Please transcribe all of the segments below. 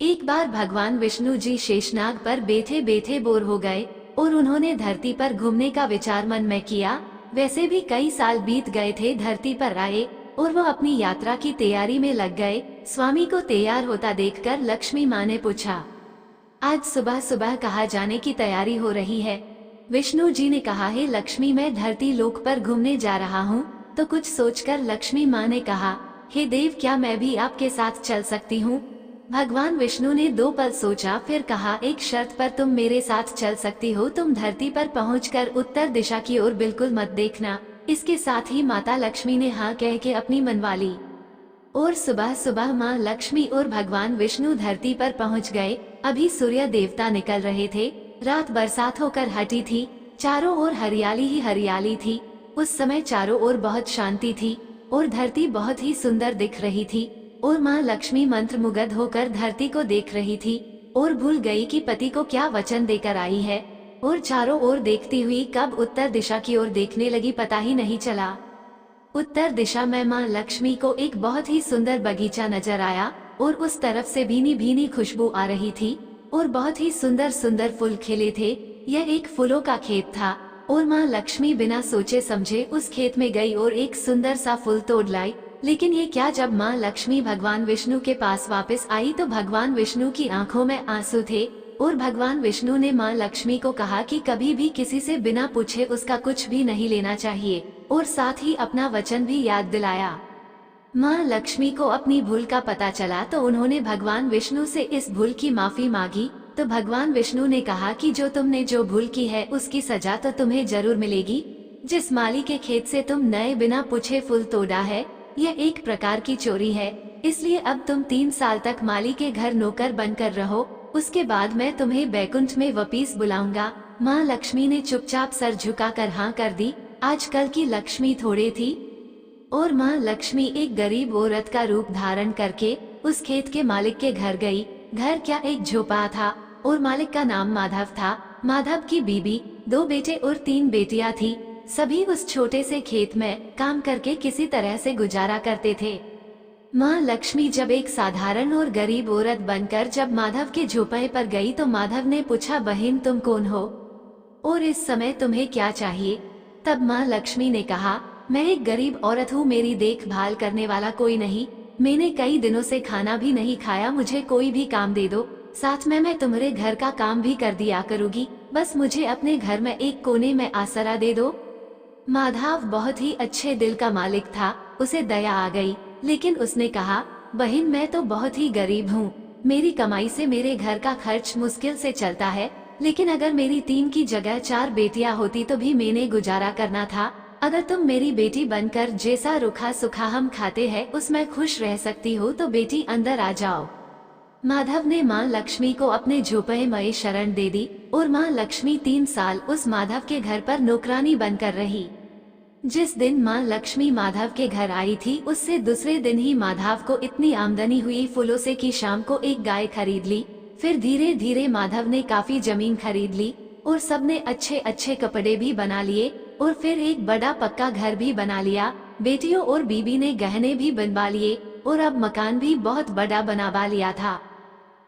एक बार भगवान विष्णु जी शेषनाग पर बैठे बैठे बोर हो गए और उन्होंने धरती पर घूमने का विचार मन में किया। वैसे भी कई साल बीत गए थे धरती पर आए और वो अपनी यात्रा की तैयारी में लग गए। स्वामी को तैयार होता देखकर लक्ष्मी माँ ने पूछा, आज सुबह सुबह कहाँ जाने की तैयारी हो रही है? विष्णु जी ने कहा, है लक्ष्मी, मैं धरती लोक पर घूमने जा रहा हूँ। तो कुछ सोचकर लक्ष्मी माँ ने कहा, हे देव, क्या मैं भी आपके साथ चल सकती हूँ? भगवान विष्णु ने 2 पल सोचा, फिर कहा, एक शर्त पर तुम मेरे साथ चल सकती हो। तुम धरती पर पहुंचकर उत्तर दिशा की ओर बिल्कुल मत देखना। इसके साथ ही माता लक्ष्मी ने हाँ कह के अपनी मनवा ली और सुबह सुबह माँ लक्ष्मी और भगवान विष्णु धरती पर पहुंच गए। अभी सूर्य देवता निकल रहे थे। रात बरसात होकर हटी थी। चारों ओर हरियाली ही हरियाली थी। उस समय चारों ओर बहुत शांति थी और धरती बहुत ही सुंदर दिख रही थी। और माँ लक्ष्मी मंत्रमुग्ध होकर धरती को देख रही थी और भूल गई कि पति को क्या वचन देकर आई है। और चारों ओर देखती हुई कब उत्तर दिशा की ओर देखने लगी पता ही नहीं चला। उत्तर दिशा में माँ लक्ष्मी को एक बहुत ही सुंदर बगीचा नजर आया और उस तरफ से भीनी भीनी खुशबू आ रही थी और बहुत ही सुंदर सुंदर फूल खिले थे। यह एक फूलों का खेत था और माँ लक्ष्मी बिना सोचे समझे उस खेत में गई और एक सुंदर सा फूल तोड़ लाई। लेकिन ये क्या, जब माँ लक्ष्मी भगवान विष्णु के पास वापस आई तो भगवान विष्णु की आंखों में आंसू थे और भगवान विष्णु ने माँ लक्ष्मी को कहा कि कभी भी किसी से बिना पूछे उसका कुछ भी नहीं लेना चाहिए और साथ ही अपना वचन भी याद दिलाया। माँ लक्ष्मी को अपनी भूल का पता चला तो उन्होंने भगवान विष्णु से इस भूल की माफी मांगी। तो भगवान विष्णु ने कहा कि जो तुमने जो भूल की है उसकी सजा तो तुम्हें जरूर मिलेगी। जिस माली के खेत से तुम नए बिना पूछे फूल तोड़ा है, यह एक प्रकार की चोरी है। इसलिए अब तुम 3 साल तक माली के घर नौकर बनकर रहो। उसके बाद मैं तुम्हें बैकुंठ में वापिस बुलाऊंगा। माँ लक्ष्मी ने चुपचाप सर झुकाकर हाँ कर दी। आजकल की लक्ष्मी थोड़े थी और माँ लक्ष्मी एक गरीब औरत का रूप धारण करके उस खेत के मालिक के घर गई। घर क्या, एक झोपड़ा था और मालिक का नाम माधव था। माधव की बीबी, 2 बेटे और 3 बेटियां थी। सभी उस छोटे से खेत में काम करके किसी तरह से गुजारा करते थे। माँ लक्ष्मी जब एक साधारण और गरीब औरत बनकर जब माधव के झोपड़े पर गई तो माधव ने पूछा, बहन तुम कौन हो और इस समय तुम्हें क्या चाहिए? तब माँ लक्ष्मी ने कहा, मैं एक गरीब औरत हूँ, मेरी देखभाल करने वाला कोई नहीं। मैंने कई दिनों से खाना भी नहीं खाया, मुझे कोई भी काम दे दो, साथ में मैं तुम्हारे घर का काम भी कर दिया करूँगी। बस मुझे अपने घर में एक कोने में आसरा दे दो। माधव बहुत ही अच्छे दिल का मालिक था। उसे दया आ गई, लेकिन उसने कहा, बहन मैं तो बहुत ही गरीब हूँ, मेरी कमाई से मेरे घर का खर्च मुश्किल से चलता है। लेकिन अगर मेरी 3 की जगह 4 बेटियां होती तो भी मैंने गुजारा करना था। अगर तुम मेरी बेटी बनकर जैसा रूखा सूखा हम खाते हैं उसमें खुश रह सकती हो तो बेटी अंदर आ जाओ। माधव ने माँ लक्ष्मी को अपने झोपड़े में शरण दे दी और माँ लक्ष्मी 3 साल उस माधव के घर पर नौकरानी बनकर रही। जिस दिन माँ लक्ष्मी माधव के घर आई थी उससे दूसरे दिन ही माधव को इतनी आमदनी हुई फूलों से कि शाम को एक गाय खरीद ली। फिर धीरे धीरे माधव ने काफी जमीन खरीद ली और सबने अच्छे अच्छे कपड़े भी बना लिए और फिर एक बड़ा पक्का घर भी बना लिया। बेटियों और बीबी ने गहने भी बनवा लिए और अब मकान भी बहुत बड़ा बनवा लिया था।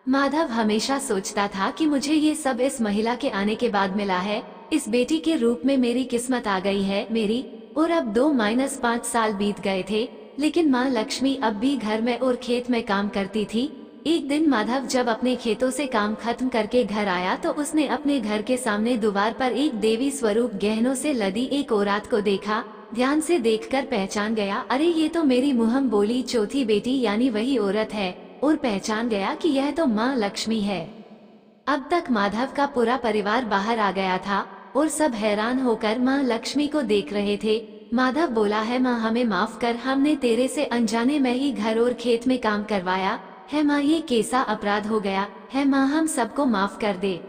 माधव हमेशा सोचता था कि मुझे ये सब इस महिला के आने के बाद मिला है। इस बेटी के रूप में मेरी किस्मत आ गई है मेरी। और अब 2-5 साल बीत गए थे, लेकिन माँ लक्ष्मी अब भी घर में और खेत में काम करती थी। एक दिन माधव जब अपने खेतों से काम खत्म करके घर आया तो उसने अपने घर के सामने दीवार पर एक देवी स्वरूप गहनों से लदी एक औरत को देखा। ध्यान से देखकर पहचान गया, अरे ये तो मेरी मुहम बोली चौथी बेटी यानी वही औरत है। और पहचान गया कि यह तो माँ लक्ष्मी है। अब तक माधव का पूरा परिवार बाहर आ गया था और सब हैरान होकर माँ लक्ष्मी को देख रहे थे। माधव बोला, है माँ हमें माफ कर, हमने तेरे से अनजाने में ही घर और खेत में काम करवाया है माँ, ये कैसा अपराध हो गया है माँ, हम सबको माफ कर दे।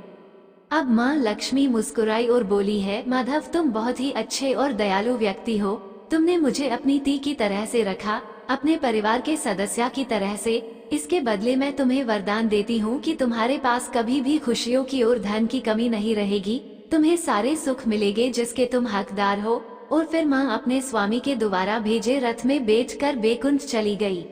अब माँ लक्ष्मी मुस्कुराई और बोली, है माधव तुम बहुत ही अच्छे और दयालु व्यक्ति हो। तुमने मुझे अपनी ती की तरह से रखा, अपने परिवार के सदस्य की तरह से। इसके बदले मैं तुम्हें वरदान देती हूँ कि तुम्हारे पास कभी भी खुशियों की और धन की कमी नहीं रहेगी। तुम्हें सारे सुख मिलेंगे जिसके तुम हकदार हो। और फिर माँ अपने स्वामी के द्वारा भेजे रथ में बैठकर बैकुंठ चली गई।